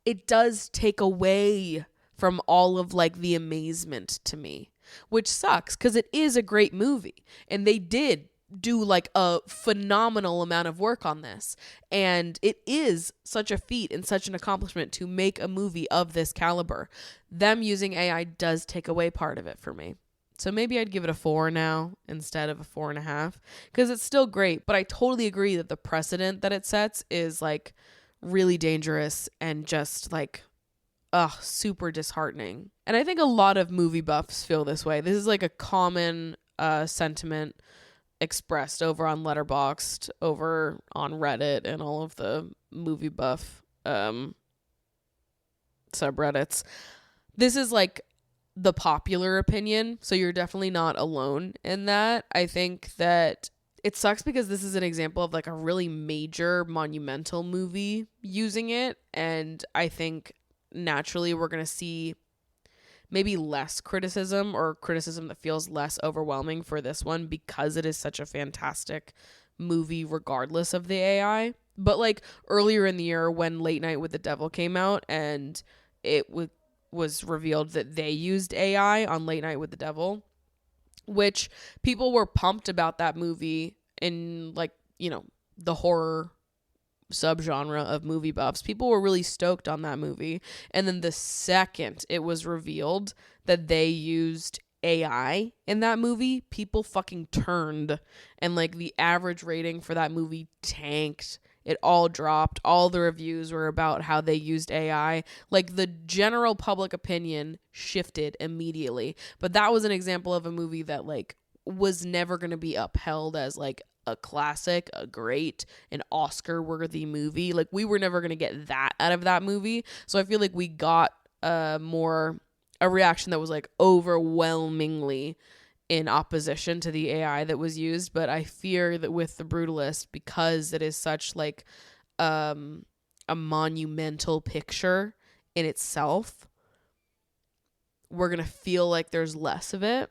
it does take away from all of like the amazement to me, which sucks, because it is a great movie and they did do like a phenomenal amount of work on this, and it is such a feat and such an accomplishment to make a movie of this caliber. Them using AI does take away part of it for me, so maybe I'd give it a 4 now instead of a 4.5, because it's still great. But I totally agree that the precedent that it sets is like really dangerous and just like super disheartening. And I think a lot of movie buffs feel this way. This is like a common sentiment expressed over on Letterboxd, over on Reddit, and all of the movie buff subreddits. This is like the popular opinion, so you're definitely not alone in that. I think that it sucks because this is an example of like a really major monumental movie using it, and I think naturally we're going to see maybe less criticism, or criticism that feels less overwhelming for this one, because it is such a fantastic movie regardless of the AI. But like earlier in the year when Late Night with the Devil came out and it was revealed that they used AI on Late Night with the Devil, which people were pumped about that movie in like, the horror subgenre of movie buffs. People were really stoked on that movie. And then the second it was revealed that they used AI in that movie, people fucking turned, and like the average rating for that movie tanked. It all dropped. All the reviews were about how they used AI. Like the general public opinion shifted immediately. But that was an example of a movie that like was never going to be upheld as like a classic, a great, an Oscar-worthy movie. Like we were never going to get that out of that movie. So I feel like we got a reaction that was like overwhelmingly in opposition to the AI that was used. But I fear that with The Brutalist, because it is such like a monumental picture in itself, we're going to feel like there's less of it.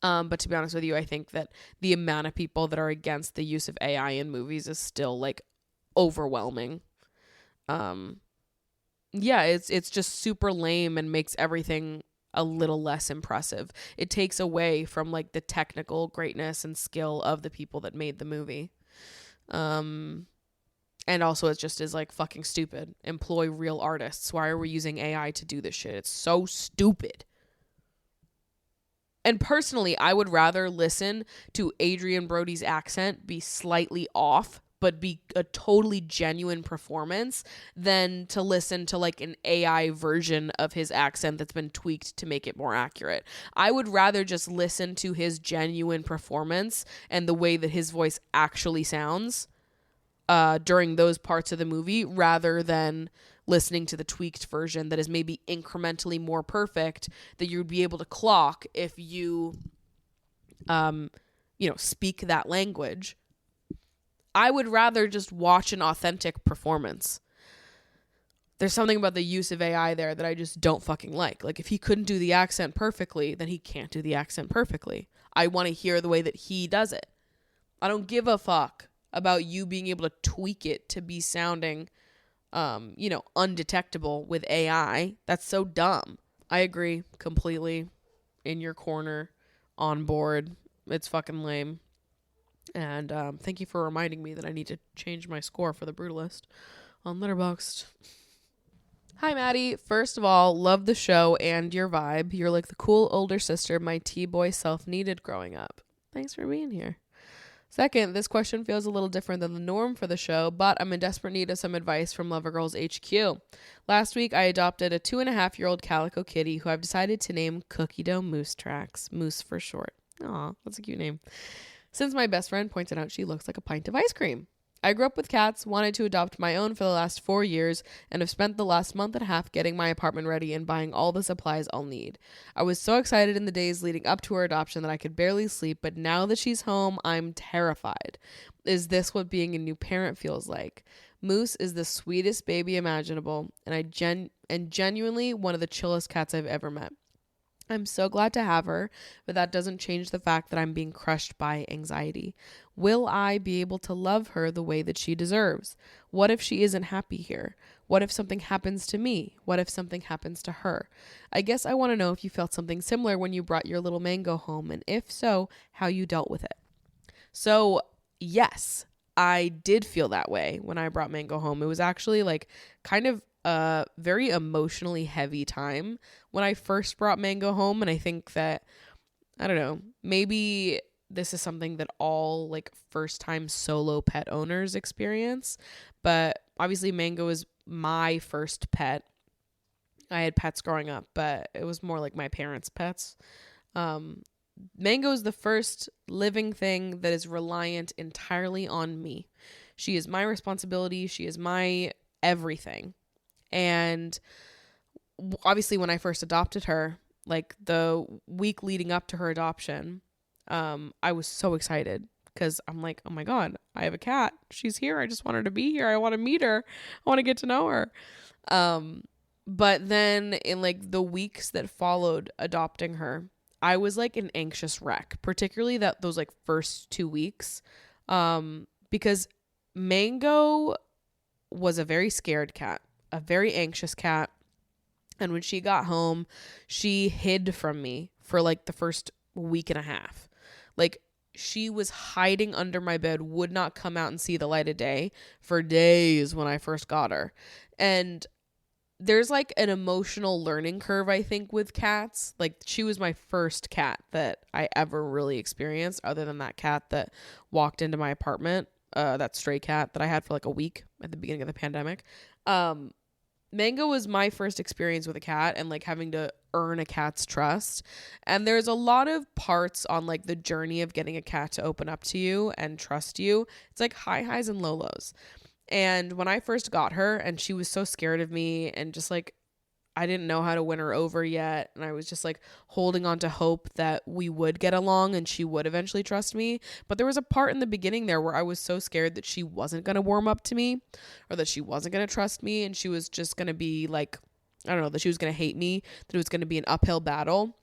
But to be honest with you, I think that the amount of people that are against the use of AI in movies is still like overwhelming. Yeah, it's just super lame and makes everything a little less impressive. It takes away from like the technical greatness and skill of the people that made the movie. And also it just is like fucking stupid. Employ real artists. Why are we using AI to do this shit? It's so stupid. And personally, I would rather listen to Adrian Brody's accent be slightly off, but be a totally genuine performance, than to listen to like an AI version of his accent that's been tweaked to make it more accurate. I would rather just listen to his genuine performance and the way that his voice actually sounds during those parts of the movie, rather than listening to the tweaked version that is maybe incrementally more perfect, that you'd be able to clock if you speak that language. I would rather just watch an authentic performance. There's something about the use of AI there that I just don't fucking like. Like if he couldn't do the accent perfectly, then he can't do the accent perfectly. I want to hear the way that he does it. I don't give a fuck about you being able to tweak it to be sounding undetectable with AI. That's so dumb. I agree completely. In your corner, on board. It's fucking lame. And thank you for reminding me that I need to change my score for The Brutalist on Letterboxd. Hi, Maddie. First of all, love the show and your vibe. You're like the cool older sister my T-boy self needed growing up. Thanks for being here. Second, this question feels a little different than the norm for the show, but I'm in desperate need of some advice from Lovergirls HQ. Last week, I adopted a 2.5-year-old calico kitty who I've decided to name Cookie Dough Moose Tracks. Moose for short. Aw, that's a cute name. Since my best friend pointed out she looks like a pint of ice cream. I grew up with cats, wanted to adopt my own for the last 4 years, and have spent the last month and a half getting my apartment ready and buying all the supplies I'll need. I was so excited in the days leading up to her adoption that I could barely sleep, but now that she's home, I'm terrified. Is this what being a new parent feels like? Moose is the sweetest baby imaginable, and genuinely one of the chillest cats I've ever met. I'm so glad to have her, but that doesn't change the fact that I'm being crushed by anxiety. Will I be able to love her the way that she deserves? What if she isn't happy here? What if something happens to me? What if something happens to her? I guess I want to know if you felt something similar when you brought your little Mango home, and if so, how you dealt with it. So, yes, I did feel that way when I brought Mango home. It was actually like kind of a very emotionally heavy time when I first brought Mango home. And I think that, I don't know, maybe this is something that all like first time solo pet owners experience, but obviously Mango is my first pet. I had pets growing up, but it was more like my parents' pets. Mango is the first living thing that is reliant entirely on me. She is my responsibility. She is my everything. And obviously when I first adopted her, like the week leading up to her adoption, I was so excited because I'm like, oh my God, I have a cat. She's here. I just want her to be here. I want to meet her. I want to get to know her. But then in like the weeks that followed adopting her, I was like an anxious wreck, particularly those like first 2 weeks. Because Mango was a very scared cat, a very anxious cat. And when she got home, she hid from me for like the first week and a half. Like, she was hiding under my bed, would not come out and see the light of day for days when I first got her. And there's like an emotional learning curve, I think, with cats. Like, she was my first cat that I ever really experienced, other than that cat that walked into my apartment, that stray cat that I had for like a week at the beginning of the pandemic. Mango was my first experience with a cat and like having to earn a cat's trust. And there's a lot of parts on like the journey of getting a cat to open up to you and trust you. It's like high highs and low lows. And when I first got her and she was so scared of me and just like, I didn't know how to win her over yet. And I was just like holding on to hope that we would get along and she would eventually trust me. But there was a part in the beginning there where I was so scared that she wasn't going to warm up to me or that she wasn't going to trust me. And she was just going to be like, I don't know, that she was going to hate me, that it was going to be an uphill battle.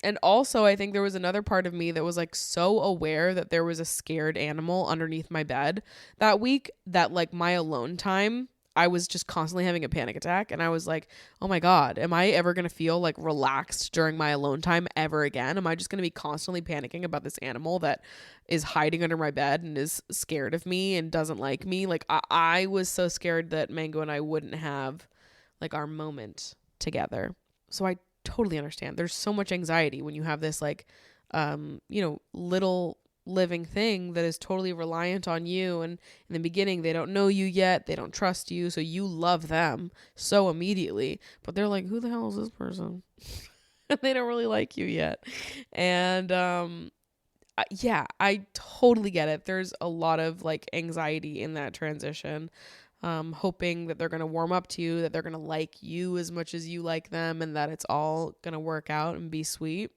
And also, I think there was another part of me that was like so aware that there was a scared animal underneath my bed that week that like my alone time, I was just constantly having a panic attack. And I was like, oh my God, am I ever going to feel like relaxed during my alone time ever again? Am I just going to be constantly panicking about this animal that is hiding under my bed and is scared of me and doesn't like me? Like, I was so scared that Mango and I wouldn't have like our moment together. So I totally understand. There's so much anxiety when you have this like, little living thing that is totally reliant on you. And in the beginning, they don't know you yet. They don't trust you. So you love them so immediately, but they're like, who the hell is this person? They don't really like you yet. And, yeah, I totally get it. There's a lot of like anxiety in that transition. Hoping that they're going to warm up to you, that they're going to like you as much as you like them, and that it's all going to work out and be sweet.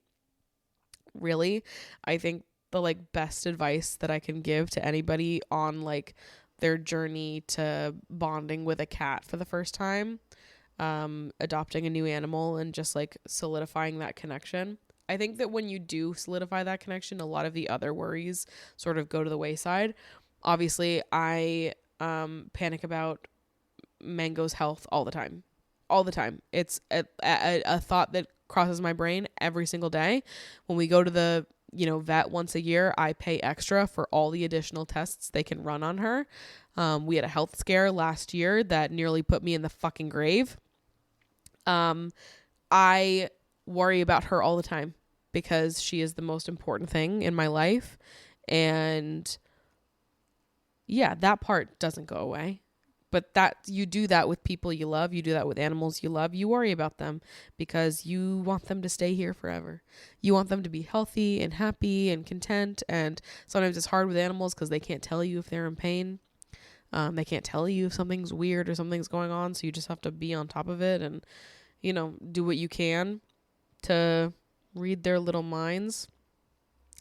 Really, I think the like best advice that I can give to anybody on like their journey to bonding with a cat for the first time, adopting a new animal and just like solidifying that connection. I think that when you do solidify that connection, a lot of the other worries sort of go to the wayside. Obviously, I panic about Mango's health all the time. It's a thought that crosses my brain every single day. When we go to the, vet once a year, I pay extra for all the additional tests they can run on her. We had a health scare last year that nearly put me in the fucking grave. I worry about her all the time because she is the most important thing in my life. And yeah, that part doesn't go away. But that you do that with people you love, you do that with animals you love, you worry about them because you want them to stay here forever. You want them to be healthy and happy and content. And sometimes it's hard with animals because they can't tell you if they're in pain. They can't tell you if something's weird or something's going on. So you just have to be on top of it and, do what you can to read their little minds.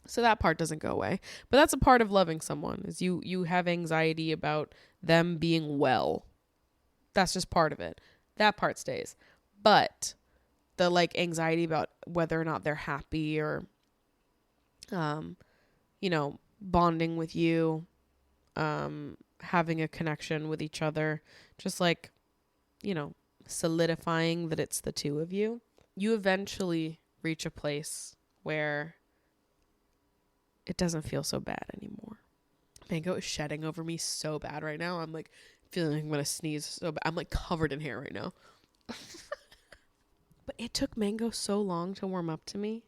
So that part doesn't go away. But that's a part of loving someone is you have anxiety about them being well. That's just part of it. That part stays. But the like anxiety about whether or not they're happy or, bonding with you, having a connection with each other, just like, solidifying that it's the two of you. You eventually reach a place where it doesn't feel so bad anymore. Mango is shedding over me so bad right now. I'm like feeling like I'm going to sneeze so bad. I'm like covered in hair right now. But it took Mango so long to warm up to me.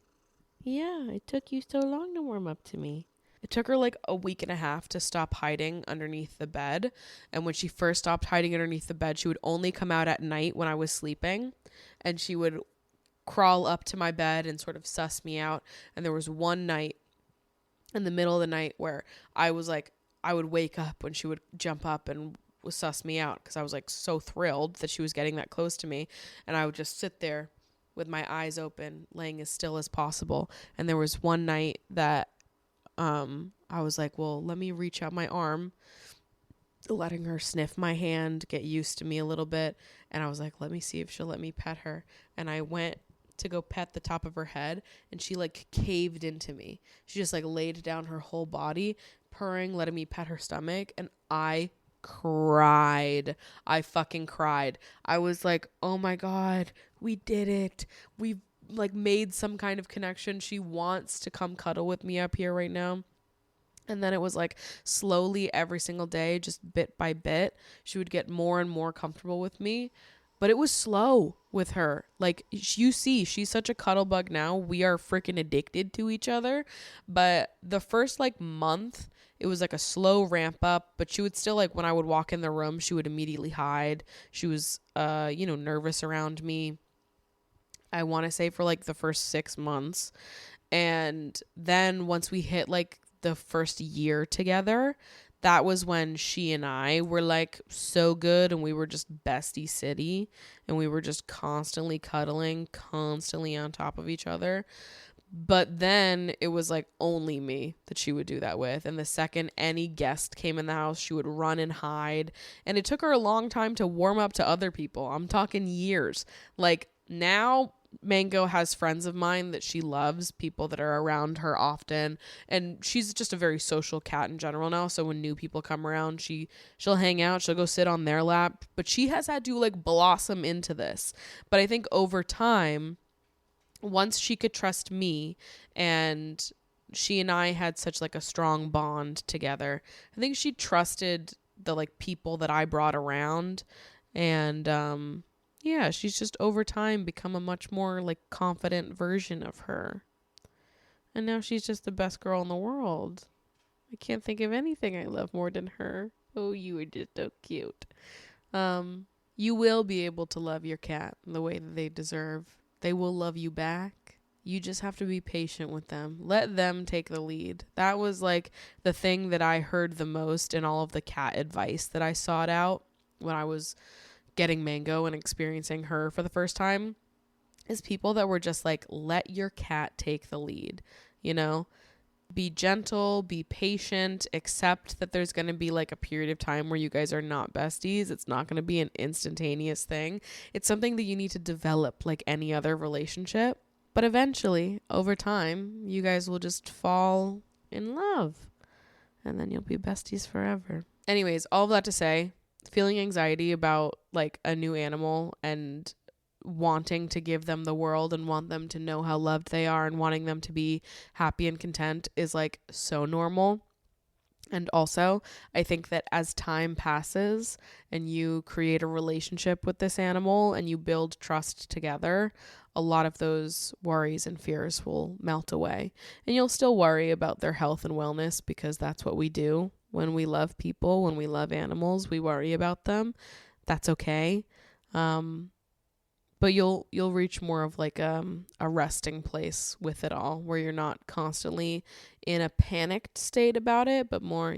Yeah, it took you so long to warm up to me. It took her like a week and a half to stop hiding underneath the bed. And when she first stopped hiding underneath the bed, she would only come out at night when I was sleeping. And she would crawl up to my bed and sort of suss me out. And there was one night in the middle of the night where I was like, I would wake up when she would jump up and suss me out because I was like so thrilled that she was getting that close to me. And I would just sit there with my eyes open, laying as still as possible. And there was one night that I was like, well, let me reach out my arm, letting her sniff my hand, get used to me a little bit. And I was like, let me see if she'll let me pet her. And I went to go pet the top of her head, and she like caved into me. She just like laid down her whole body, purring, letting me pet her stomach, and I cried. I fucking cried. I was like, oh my God, we did it. We've like made some kind of connection. She wants to come cuddle with me up here right now. And then it was like slowly every single day, just bit by bit, she would get more and more comfortable with me. But it was slow with her. Like, you see, she's such a cuddle bug now. We are freaking addicted to each other. But the first like month, it was like a slow ramp up. But she would still, like, when I would walk in the room, she would immediately hide. She was, nervous around me. I want to say for like the first 6 months. And then once we hit like the first year together, that was when she and I were like so good, and we were just bestie city, and we were just constantly cuddling, constantly on top of each other. But then it was like only me that she would do that with. And the second any guest came in the house, she would run and hide. And it took her a long time to warm up to other people. I'm talking years. Like, now Mango has friends of mine that she loves, people that are around her often, and she's just a very social cat in general now. So when new people come around, she'll hang out, she'll go sit on their lap, but she has had to like blossom into this. But I think over time, once she could trust me, and she and I had such like a strong bond together, I think she trusted the like people that I brought around. And yeah, she's just over time become a much more like confident version of her. And now she's just the best girl in the world. I can't think of anything I love more than her. Oh, you are just so cute. You will be able to love your cat the way that they deserve. They will love you back. You just have to be patient with them. Let them take the lead. That was like the thing that I heard the most in all of the cat advice that I sought out when I was getting Mango and experiencing her for the first time, is people that were just like, let your cat take the lead, be gentle, be patient, accept that there's going to be like a period of time where you guys are not besties. It's not going to be an instantaneous thing. It's something that you need to develop like any other relationship. But eventually, over time, you guys will just fall in love, and then you'll be besties forever. Anyways, all of that to say, feeling anxiety about like a new animal and wanting to give them the world and want them to know how loved they are and wanting them to be happy and content is like so normal. And also, I think that as time passes and you create a relationship with this animal and you build trust together, a lot of those worries and fears will melt away. And you'll still worry about their health and wellness, because that's what we do. When we love people, when we love animals, we worry about them. That's okay. But you'll reach more of like a resting place with it all, where you're not constantly in a panicked state about it, but more,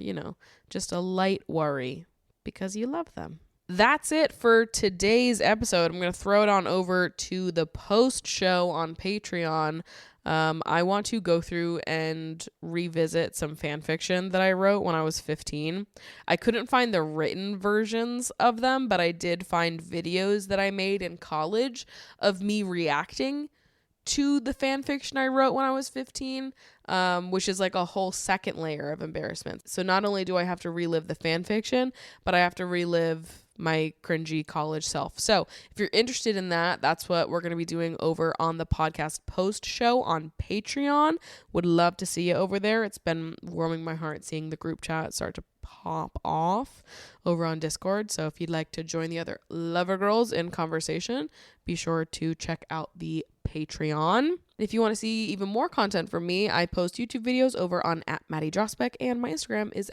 just a light worry because you love them. That's it for today's episode. I'm going to throw it on over to the post show on Patreon. I want to go through and revisit some fan fiction that I wrote when I was 15. I couldn't find the written versions of them, but I did find videos that I made in college of me reacting to the fan fiction I wrote when I was 15, which is like a whole second layer of embarrassment. So not only do I have to relive the fan fiction, but I have to relive my cringy college self. So if you're interested in that, that's what we're going to be doing over on the podcast post show on Patreon. Would love to see you over there. It's been warming my heart seeing the group chat start to pop off over on Discord. So if you'd like to join the other lover girls in conversation, be sure to check out the Patreon. If you want to see even more content from me, I post YouTube videos over on @MaddieDrosbeck, and my Instagram is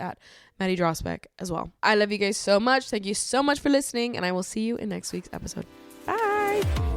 @MaddieDrosbeck as well. I love you guys so much. Thank you so much for listening, and I will see you in next week's episode. Bye.